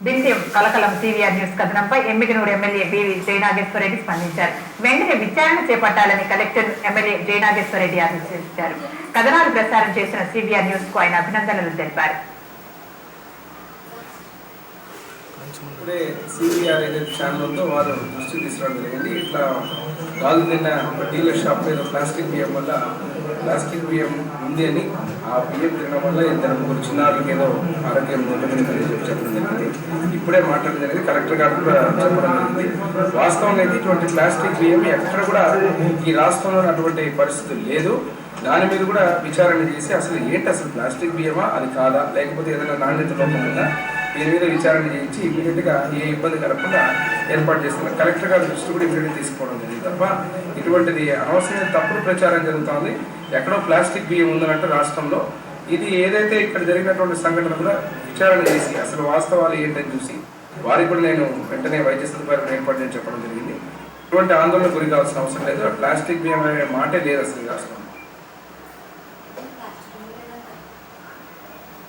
బింద్యం కలకలం CVR news కథనంపై Emmiganur MLA BV Jaya Nageswara Reddy స్పందించారు. వెంటనే విచారణ చేపట్టాలని కలెక్టర్ ఎమ్మెల్యే జయనాగేశ్వరరెడ్డి ఆదేశించారు. కథనాలు ప్రసారం చేసిన సివిఆర్ న్యూస్ కు ఆయన అభినందనలు తెలిపారు. ఇప్పుడే సివిఆర్ ఏదైతే ఛానల్ ఉందో వారు దృష్టికి తీసుకురావడం జరిగింది. ఇట్లా వాళ్ళు నిన్న ఒక డీలర్ షాప్ ఏదో ప్లాస్టిక్ బియ్యం వల్ల ప్లాస్టిక్ బియ్యం ఉంది అని ఆ బియ్యం తినడం వల్ల ఇద్దరు ముగ్గురు చిన్నారులకి ఏదో ఆరోగ్యం దెబ్బతిందని చెప్పడం జరిగింది. ఇప్పుడే మాట్లాడడం జరిగింది. కలెక్టర్ గారు కూడా చెప్పడం జరిగింది. వాస్తవంగా అయితే ఇటువంటి ప్లాస్టిక్ బియ్యం ఎక్కడ కూడా ఈ రాష్ట్రంలో అటువంటి పరిస్థితి లేదు. దాని మీద కూడా విచారణ చేసి అసలు ఏంటి, అసలు ప్లాస్టిక్ బియ్యమా అది కాదా, లేకపోతే ఏదైనా నాణ్యత లోపం ఉందా, దీని మీద విచారణ చేయించి ఇమీడియట్గా ఏ ఇబ్బంది కలగకుండా ఏర్పాటు చేస్తున్నారు. కలెక్టర్ గారి దృష్టి కూడా ఇమీడియట్గా తీసుకోవడం జరిగింది. తప్ప ఇటువంటిది అనవసరమైన తప్పుడు ప్రచారం జరుగుతుంది. ఎక్కడో ప్లాస్టిక్ బియ్యం ఉందనంటే రాష్ట్రంలో ఇది ఏదైతే ఇక్కడ జరిగినటువంటి సంఘటన కూడా విచారణ చేసి అసలు వాస్తవాలు ఏంటని చూసి వారికి కూడా నేను వెంటనే వైద్య సదుపాయాలను ఏర్పాటు చేసి చెప్పడం జరిగింది. ఇటువంటి ఆందోళన గురి కావాల్సిన అవసరం లేదు. ప్లాస్టిక్ బియ్యం అనే మాటే లేదు అసలు రాష్ట్రం.